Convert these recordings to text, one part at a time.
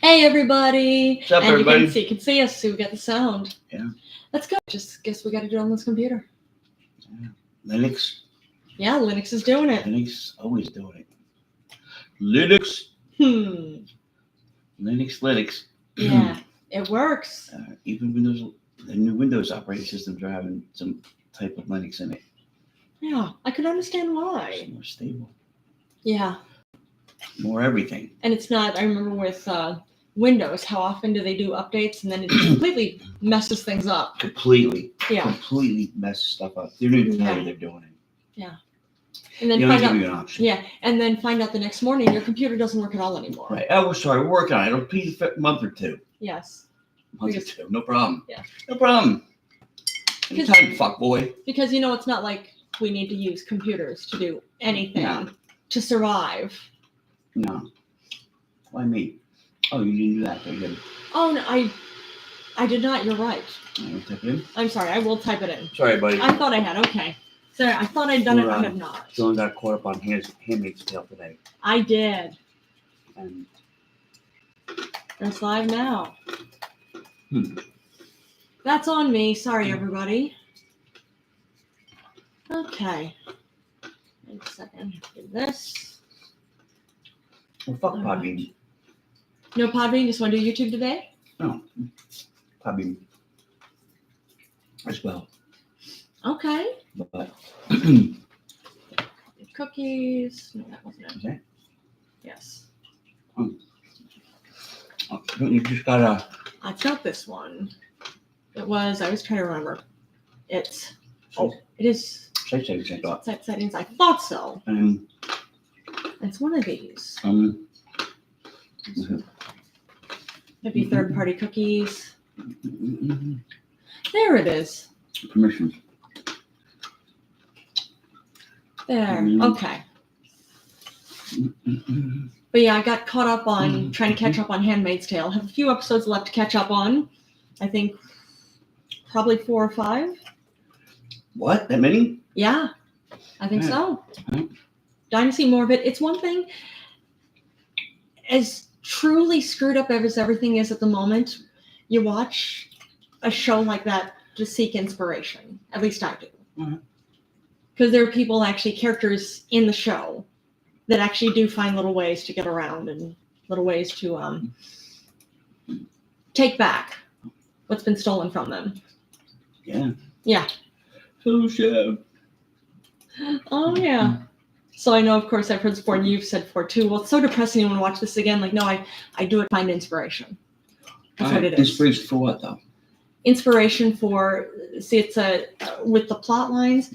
Hey everybody! What's up, and everybody? You can see us, so we got the sound. Yeah. Let's go. Just guess we got to do it on this computer. Yeah. Linux. Yeah, Linux is doing it. Linux always doing it. Linux. Linux. Yeah, it works. Even Windows, the new Windows operating systems are having some type of Linux in it. Yeah, I could understand why. It's more stable. Yeah. More everything. And it's not, I remember with Windows, how often do they do updates and then it completely messes things up. Completely. Yeah. Completely messes stuff up. They don't even tell you they're doing it. Yeah. And then they find don't out, give you an option. Yeah, and then find out the next morning your computer doesn't work at all anymore. Right. Oh, sorry, we're working on it. It'll be a month or two. Yes. Month or two. No problem. Yeah. No problem. Anytime, fuck boy. Because it's not like we need to use computers to do anything to survive. No. Why me? Oh, you didn't do that. So you didn't. Oh no, I did not. You're right. You type it in? I'm sorry. I will type it in. Sorry, buddy. I thought I had. Okay. Sorry, I thought I'd done it. I have not. Dylan got caught up on Handmaid's Tale today. I did. And it's live now. That's on me. Sorry, everybody. Okay. Wait a second. Do this. Well, fuck Podbean. No Podbean? Just want to do YouTube today? No. Podbean. As well. Okay. But cookies. No, that wasn't it. Okay. Yes. You just gotta. It's not this one. It was. I was trying to remember. It is. Site settings, I thought. Site settings. I thought so. It's one of these. Maybe third-party cookies. There it is. Permissions. There. Okay. But yeah, I got caught up on trying to catch up on Handmaid's Tale. I have a few episodes left to catch up on. I think probably 4 or 5. What? That many? Yeah, I think so. Right. Dying to see more of it. It's one thing, as truly screwed up as everything is at the moment, you watch a show like that to seek inspiration. At least I do. Because there are people, actually characters in the show, that actually do find little ways to get around and little ways to take back what's been stolen from them. Yeah. Yeah. So show. Oh, yeah. So I know, of course, I've heard this before, and you've said before, too. Well, it's so depressing. You want to watch this again? Like, no, I do it to find inspiration. That's what it is. Inspiration for what, though? Inspiration for, see, it's with the plot lines,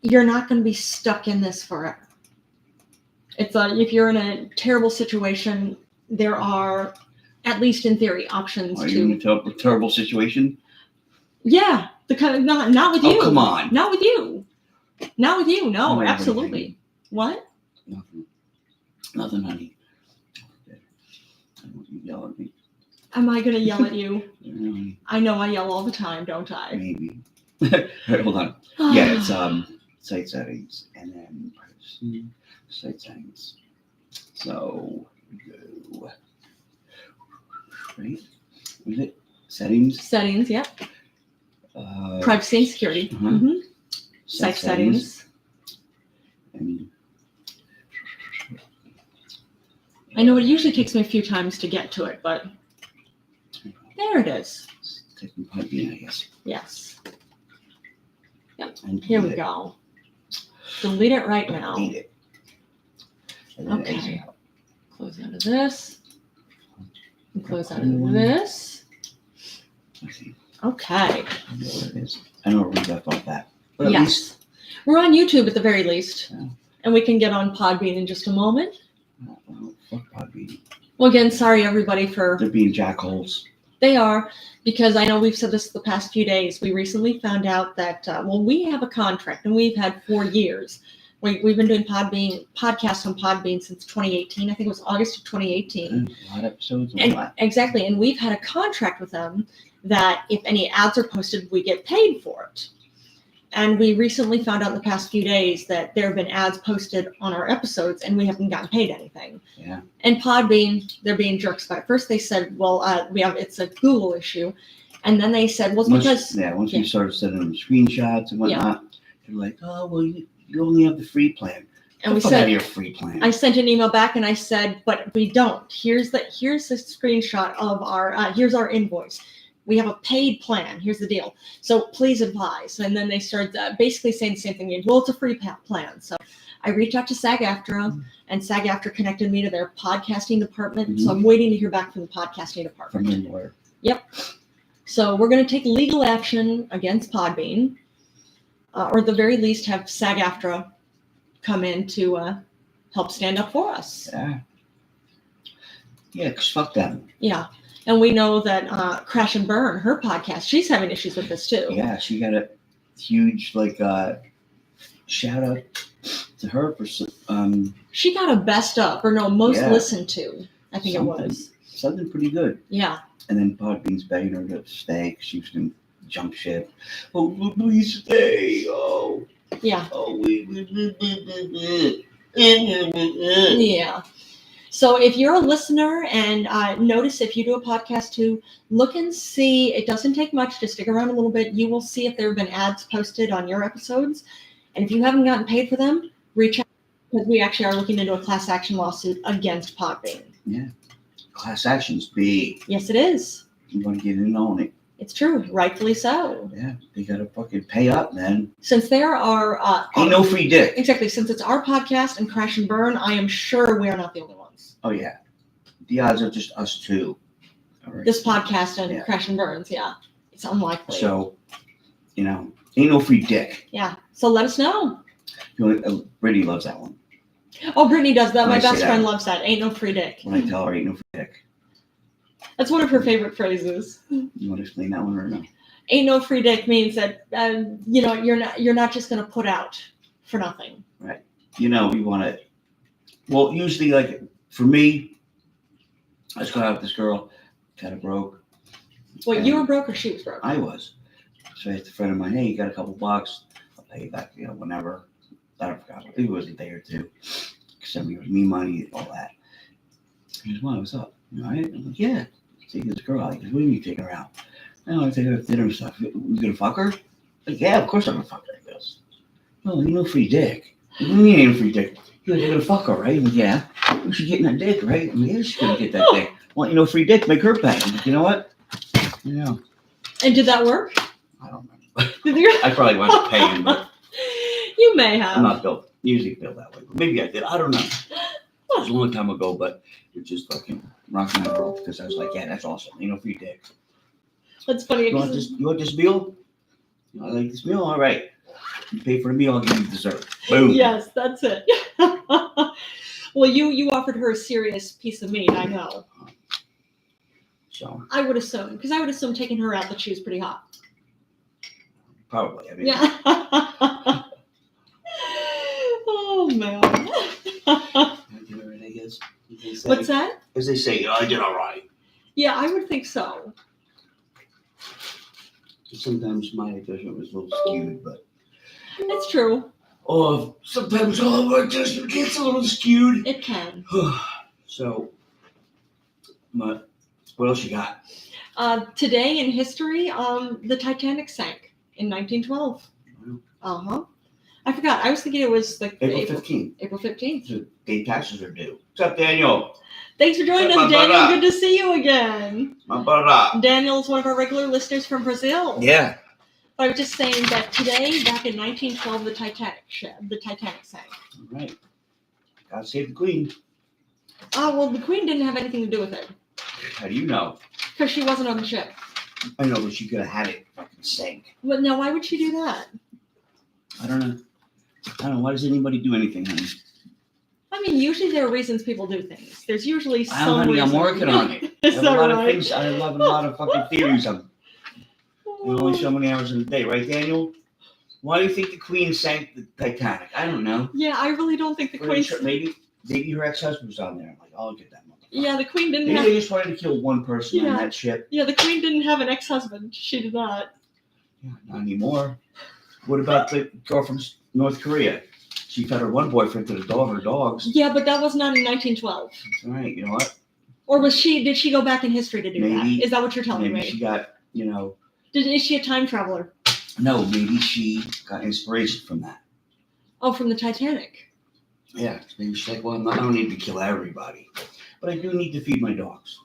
you're not going to be stuck in this forever. It's if you're in a terrible situation, there are, at least in theory, options Are you in a terrible situation? Yeah, the kind of not with you. Oh, come on. Not with you. Not with you. No, absolutely. What? Nothing, honey. I want you to yell at me. Am I going to yell at you? Yeah. I know I yell all the time, don't I? Maybe. All right, hold on. Yeah, it's site settings and then privacy, site settings. So go. Right? What is it? Settings. Settings, yep. Privacy and security. Site settings. And I know it usually takes me a few times to get to it, but there it is. Taking Podbean, I guess. Yes. Yep. And here we go. Delete it right now. Delete it. And then okay. exit out. Close out of this. And close out of this. Let's see. Okay. I know what it is. I know where we left off that. But at yes. least we're on YouTube at the very least. Yeah. And we can get on Podbean in just a moment. Well, fuck Podbean. Well, again, sorry everybody for... They're being jackholes. They are, because I know we've said this the past few days. We recently found out that, we have a contract, and we've had 4 years. We've been doing podcasts on Podbean since 2018. I think it was August of 2018. A lot of episodes. Exactly, and we've had a contract with them that if any ads are posted, we get paid for it. And we recently found out in the past few days that there have been ads posted on our episodes and we haven't gotten paid anything. Yeah. And Podbean, they're being jerks about it. First they said, well, it's a Google issue. And then they said, well, it's because... Once we started sending them screenshots and whatnot, they're like, oh, well, you only have the free plan. And we said, said, your free plan. I sent an email back and I said, but we don't. Here's the screenshot of our, here's our invoice. We have a paid plan. Here's the deal. So please advise. And then they started basically saying the same thing. Well, it's a free plan. So I reached out to SAG-AFTRA, and SAG-AFTRA connected me to their podcasting department. Mm-hmm. So I'm waiting to hear back from the podcasting department. From your lawyer. Yep. So we're going to take legal action against Podbean, or at the very least have SAG-AFTRA come in to help stand up for us. Yeah. Yeah, because fuck them. Yeah. And we know that Crash and Burn, her podcast, she's having issues with this too. Yeah, she got a huge shout out to her for she got a best of, or no, most listened to, I think it was. Something pretty good. Yeah. And then Podbean's begging her to stay because she was going to jump ship. Oh, please stay. Oh. Yeah. Oh, yeah. So if you're a listener and notice if you do a podcast too, look and see. It doesn't take much to stick around a little bit. You will see if there have been ads posted on your episodes. And if you haven't gotten paid for them, reach out, because we actually are looking into a class action lawsuit against Podbean. Yeah. Class action's big. Yes, it is. You want to get in on it. It's true. Rightfully so. Yeah. They got to fucking pay up, man. Since there are... ain't no free dick. Exactly. Since it's our podcast and Crash and Burn, I am sure we are not the only ones. Oh, yeah. The odds are just us two. Right. This podcast and Crash and Burns, yeah. It's unlikely. So, ain't no free dick. Yeah. So let us know. Brittany loves that one. Oh, Brittany does that. My best friend loves that. Ain't no free dick. When I tell her ain't no free dick. That's one of her favorite phrases. You want to explain that one or no? Ain't no free dick means that, you're not just going to put out for nothing. Right. You want to, well, usually for me, I was going out with this girl, kind of broke. Wait, you were broke or she was broke? I was. So I asked a friend of mine, hey, you got a couple bucks? I'll pay you back, whenever. I don't forget. I think it was a day or two. Send me me money, all that. He goes, what's up? You all right? I'm like, yeah. Take this girl out. He goes, what do you mean you take her out? No, I take her to dinner and stuff. You gonna fuck her? Like, yeah, of course I'm gonna fuck her. He goes, no, no free dick. What do you mean ain't no free dick? He goes, you're gonna fuck her, right? I'm like, yeah. Well, she's getting that dick, right? I mean, yeah, she's gonna get that dick. Well, free dick, make her pay. I'm like, you know what? And did that work? I don't know. I probably wound up paying, but you may have. I'm not usually built that way, but maybe I did. I don't know. It was a long time ago, but it just fucking rocked my world because I was like, yeah, that's awesome. Free dick. That's funny. You want this meal? I like this meal? All right. You pay for the meal, I'll give you dessert. Boom. Yes, that's it. Well, you offered her a serious piece of meat, I know. So I would assume, because I would assume taking her out that she was pretty hot. Probably. Yeah. Oh, man. What's that? As they say, I did all right. Yeah, I would think so. Sometimes my judgment was a little skewed, but... It's true. Oh, sometimes all of our judgment gets a little skewed. It can. So, what else you got? Today in history, the Titanic sank in 1912. Wow. I forgot. I was thinking it was like April 15th. April 15th. So day taxes are due. What's up, Daniel? Thanks for joining us, Daniel. Good to see you again. Daniel's one of our regular listeners from Brazil. Yeah. I was just saying that today, back in 1912, the Titanic sank. All right. God save the Queen. Well, the Queen didn't have anything to do with it. How do you know? Because she wasn't on the ship. I know, but she could have had it fucking sink. But now, why would she do that? I don't know. Why does anybody do anything, honey? I mean, usually there are reasons people do things. There's usually some honey, reason. I'm working on it. Is that right? I have a lot of fucking theories on only so many hours in the day, right, Daniel? Why do you think the Queen sank the Titanic? I don't know. Yeah, I really don't think the Queen... Maybe her ex-husband was on there. I'm like, I'll get that motherfucker. Yeah, the Queen didn't Maybe they just wanted to kill one person on that ship. Yeah, the Queen didn't have an ex-husband. She did not. Yeah, not anymore. What about the girl from North Korea? She fed her one boyfriend to her dogs. Yeah, but that was not in 1912. That's all right. You know what? Or did she go back in history to do that? Is that what you're telling maybe me? She got, Is she a time traveler? No, maybe she got inspiration from that. Oh, from the Titanic. Yeah, maybe she's like, well, I don't need to kill everybody, but I do need to feed my dogs.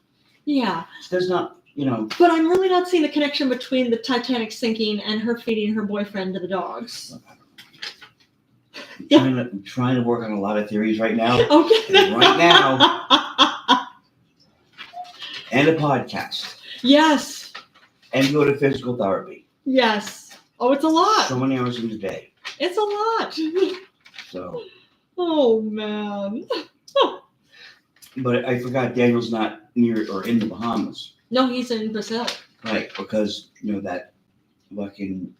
Yeah. There's not, But I'm really not seeing the connection between the Titanic sinking and her feeding her boyfriend to the dogs. I'm trying to work on a lot of theories right now. Okay. Right now. And a podcast. Yes. And go to physical therapy. Yes. Oh, it's a lot. So many hours in the day. It's a lot. So. Oh, man. But I forgot Daniel's not near or in the Bahamas. No, he's in Brazil. Right, because, that fucking,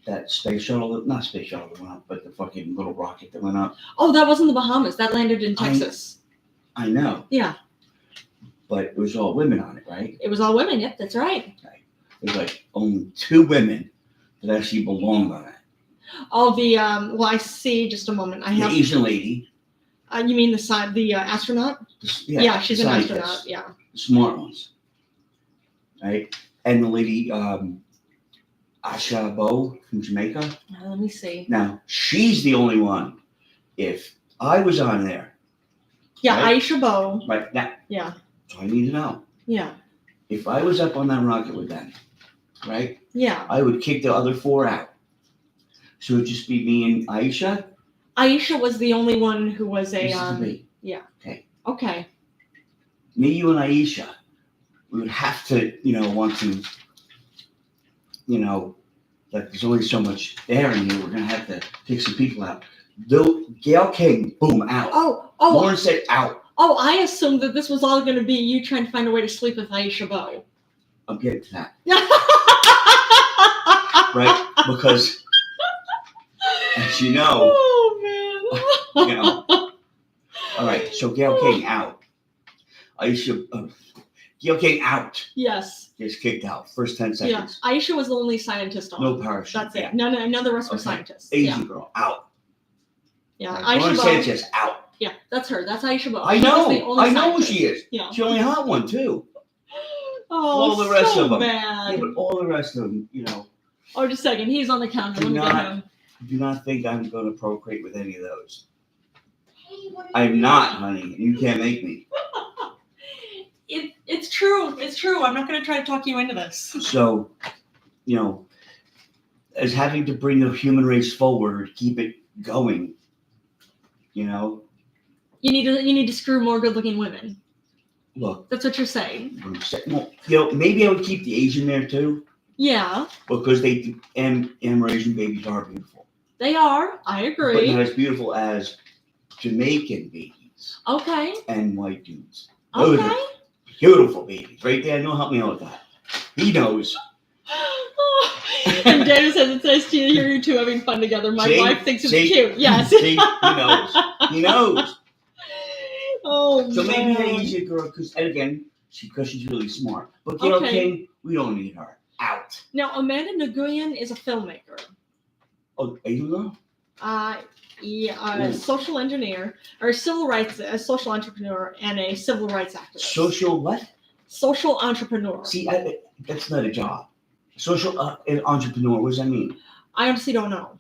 that space shuttle, not space shuttle that went up, but the fucking little rocket that went up. Oh, that wasn't the Bahamas. That landed in Texas. I know. Yeah. But it was all women on it, right? It was all women. Yep, that's right. Okay. There's like only 2 women that actually belonged on it. Oh, I see. Just a moment. The Asian lady. You mean the astronaut? Yeah, she's an astronaut. Yeah. The smart ones. Right? And the lady, Schuebel from Jamaica. Let me see. Now, she's the only one. If I was on there. Yeah, right? Aisha Bowe. Right, now. Yeah. So I need to know. Yeah. If I was up on that rocket with them, right? Yeah. I would kick the other 4 out. So it would just be me and Aisha? Aisha was the only one who was a... Yeah. Okay. Okay. Me, you, and Aisha. We would have to, want to, like there's only so much air in here. We're going to have to take some people out. Gail King, boom, out. Oh. Lauren said out. Oh, I assumed that this was all going to be you trying to find a way to sleep with Aisha Bowe. I'm getting to that. Right? Because, as you know. Oh, man. All right, so Gail King out. Aisha, Gail King out. Yes. Gets kicked out. First 10 seconds. Yeah. Aisha was the only scientist on. No parachute. That's it. No, the rest were scientists. Asian girl, out. Yeah. Right. Aisha Bowe. Sanchez, out. Yeah, that's her. That's Aisha Bowe. I know. I know who she is. Yeah. She only had one, too. Oh, all the rest so of them. Bad. Yeah, but all the rest of them, Oh, just a second. He's on the counter. Do not think I'm going to procreate with any of those. I'm not, honey. You can't make me. It's true. It's true. I'm not going to try to talk you into this. So, as having to bring the human race forward, keep it going, You need to screw more good-looking women. Look. That's what you're saying. Well, maybe I would keep the Asian there, too. Yeah. Because Asian babies are beautiful. They are. I agree. But not as beautiful as Jamaican babies. Okay. And white dudes. Those are beautiful babies. Right there. No, help me out with that. He knows. And Dana says it's nice to hear you two having fun together. My wife thinks it's cute. Yes. See, he knows. Oh, so maybe the Asian girl, because she's really smart. But Gail King, we don't need her. Out. Now, Amanda Nguyen is a filmmaker. Oh, Asian girl? Social engineer, or a social entrepreneur, and a civil rights activist. Social what? Social entrepreneur. See, that's not a job. Social entrepreneur, what does that mean? I honestly don't know.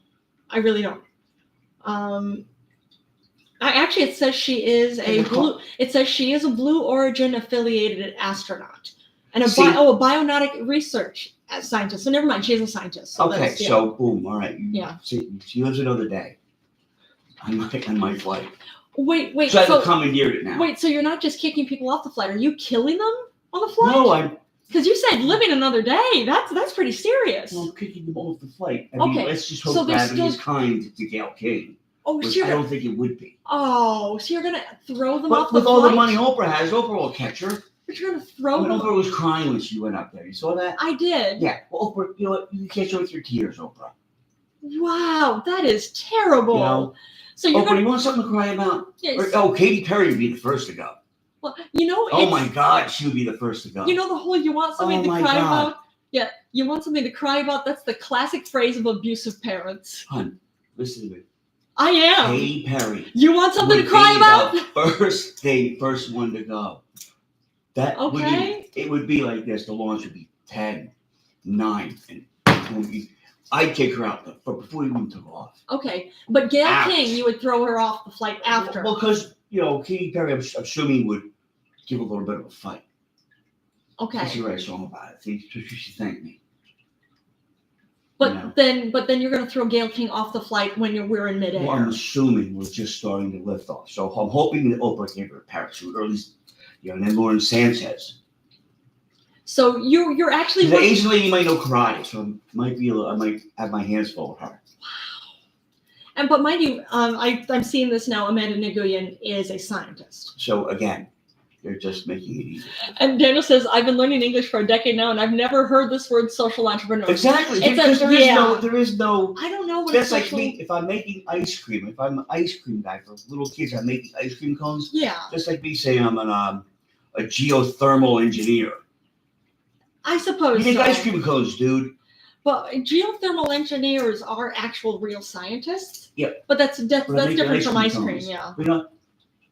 I really don't. It says she is a Blue Origin affiliated astronaut and a bionautic research scientist. So never mind, she is a scientist. So so boom, all right. Yeah. She lives another day. I might flight. Wait. So I've commandeered it now. Wait, so you're not just kicking people off the flight? Are you killing them on the flight? No, because you said living another day. That's pretty serious. Well, I'm kicking them off the flight. Let's just hope gravity is kind to Gail King. Oh, which I don't think it would be. Oh, so you're gonna throw them off the flight? With all the money Oprah has, Oprah will catch her. But you're gonna throw them. Oprah was crying when she went up there. You saw that? I did. Yeah. Well, Oprah, you know what? You catch her with your tears, Oprah. Wow, that is terrible. So Oprah, you want something to cry about? Yes. Katy Perry would be the first to go. Well, oh my God, she would be the first to go. You know the whole you want something to cry about? Yeah, you want something to cry about? That's the classic phrase of abusive parents. Hun, listen to me. I am. Katy Perry. You want something to would cry be about? the first one to go. That Okay. it would be like this. The launch would be 10, 9, and I'd kick her out before we even took off. Okay, but Gail Ouch. King, you would throw her off the flight after. Well, because Katy Perry, I'm assuming would give a little bit of a fight. Okay. She write a song about it. She thanked me. But then you're going to throw Gail King off the flight when we're in midair. Well, I'm assuming we're just starting to lift off. So I'm hoping that Oprah gave her a parachute, or at least, and then Lauren Sanchez. So you're actually. The Asian lady might know karate, so I might have my hands full with her. Wow. But mind you, I'm seeing this now. Amanda Nguyen is a scientist. So again, they're just making it easy. And Daniel says, I've been learning English for a decade now, and I've never heard this word social entrepreneur. Exactly, It's because there is no. I don't know what That's social... like me. If I'm making ice cream, if I'm an ice cream guy for little kids, I'm making ice cream cones. Yeah. Just like me saying I'm a geothermal engineer. I suppose. You make ice cream cones, dude. But geothermal engineers are actual real scientists. Yep. But that's different from ice cream. Cones. Yeah.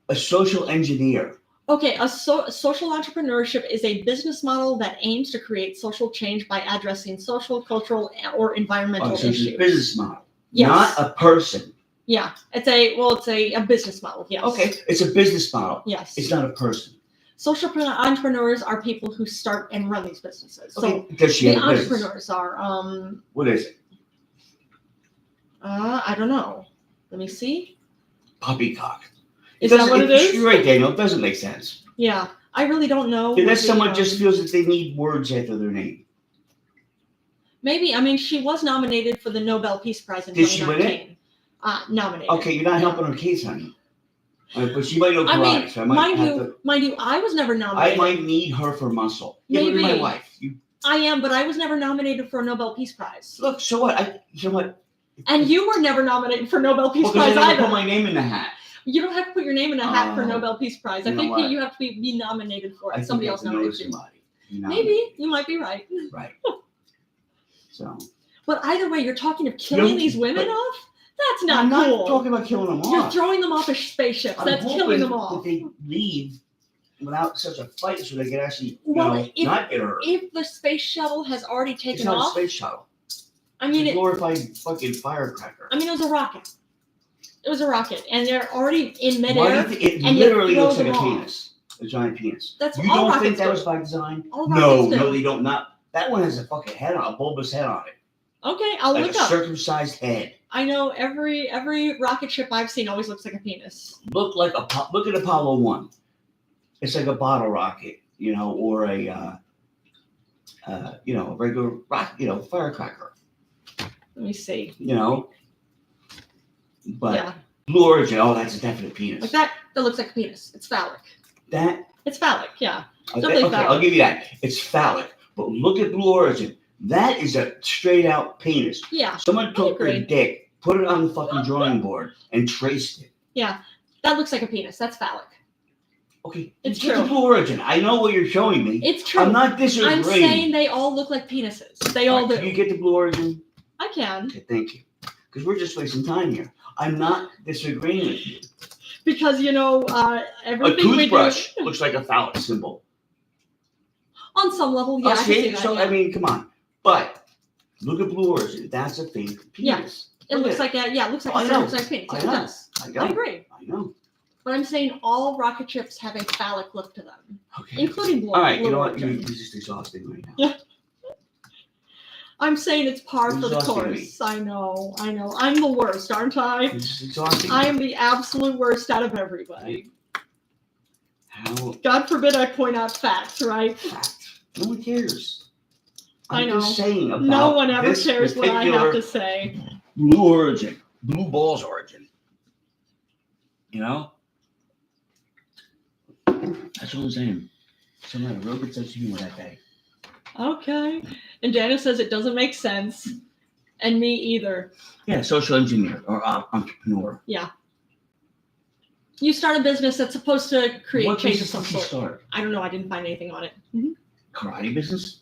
A social engineer. Okay, social entrepreneurship is a business model that aims to create social change by addressing social, cultural, or environmental So issues. it's a business model, Yes. not a person. Yeah, it's a business model. Yes. Okay, it's a business model. Yes. It's not a person. Social entrepreneurs are people who start and run these businesses. Okay, So does she the have a business? entrepreneurs are What is it? I don't know. Let me see. Poppycock. Is that what it is? You're right, Daniel. It doesn't make sense. Yeah, I really don't know. Unless someone just feels that they need words after their name. Maybe. I mean, she was nominated for the Nobel Peace Prize in Did she 2019. win it? Nominated. Okay, you're not helping her case, honey. But she might know karate, I mean, so I might mind you, I was never I nominated. might need her for muscle. Maybe. Yeah, but my wife. I am, but I was never nominated for a Nobel Peace Prize. Look, so what? You know what? And you were never nominated for Nobel Peace Prize I either. put my name in the hat. You don't have to put your name in a hat for a Nobel Peace Prize. I think you have to be nominated for it. I Somebody else nominated you. somebody. Maybe. You might be right. Right. So. But either way, you're talking of killing these women off? That's not cool. I'm not talking about killing them off. You're throwing them off of spaceships. That's killing them off. That they leave without such a fight so they can actually not get hurt. If the space shuttle has already taken off. It's not a space shuttle. I mean, it's a glorified fucking firecracker. I mean, it was a rocket. It was a rocket, and they're already in midair. It literally looks like a penis, a giant penis. That's you all don't think rockets that do. was by design? All No, rockets do. they don't. Not that one has a fucking head on, a bulbous head on it. Okay, I'll like look a up. Circumcised head. I know every rocket ship I've seen always looks like a penis. Look at Apollo 1. It's like a bottle rocket, or a regular rocket, firecracker. Let me see. But yeah. Blue Origin, that's a definite penis. Like that looks like a penis. It's phallic. It's phallic, yeah. Okay, phallic. I'll give you that. It's phallic. But look at Blue Origin. That is a straight out penis. Yeah. Someone took their dick, put it on the fucking drawing board, and traced it. Yeah. That looks like a penis. That's phallic. Okay. It's Get true. the Blue Origin. I know what you're showing me. It's true. I'm not disagreeing. I'm saying they all look like penises. They all do. Can you get the Blue Origin? I can. Okay, thank you. Because we're just wasting time here. I'm not disagreeing with you. Because, everything a toothbrush we do... looks like a phallic symbol. On some level, yeah. I can see that, So, yeah. I mean, come on. But look at Blue Origin. That's a fake penis. Yeah. It looks like a penis. I It know. looks like a penis. I It know. does. I agree. I know. But I'm saying all rocket ships have a phallic look to them. Okay. Including Blue All right, you know what? Origin. You're just exhausting right now. Yeah. I'm saying it's par for the Exhausting course. I know. I'm the worst, aren't I? You're just exhausting. I am the absolute worst out of everybody. How? God forbid I point out facts, right? Facts. No one cares. I I'm know. just saying about No one ever this cares what I have particular to say. Blue Origin. Blue Balls Origin. That's what I'm saying. Some had a real good sense of humor that day. Okay. And Daniel says it doesn't make sense. And me either. Yeah, social engineer or entrepreneur. Yeah. You start a business that's supposed to create What change of business some did you sort. start? I don't know. I didn't find anything on it. Karate business?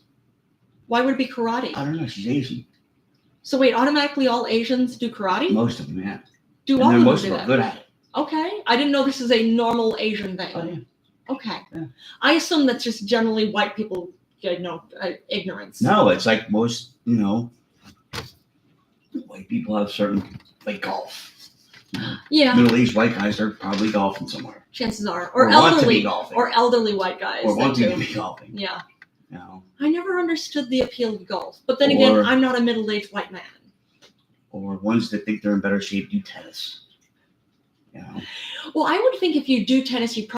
Why would it be karate? I don't know. She's Asian. So wait, automatically all Asians do karate? Most of them, yeah. Do And all then of them most do of them that? are good at it. Okay, I didn't know this is a normal Asian thing. Oh, yeah. Okay, Yeah. I assume that's just generally white people, ignorance. No, it's like most, white people have certain, like golf. Yeah, Middle-aged white guys are probably golfing somewhere. chances are, Or or want to be elderly, golfing. or elderly white guys. Or want that to too. be golfing. Yeah, You know? I never understood the appeal of golf, but then again, Or- I'm not a middle-aged white man. Or ones that think they're in better shape do tennis. You know? Well, I would think if you do tennis, you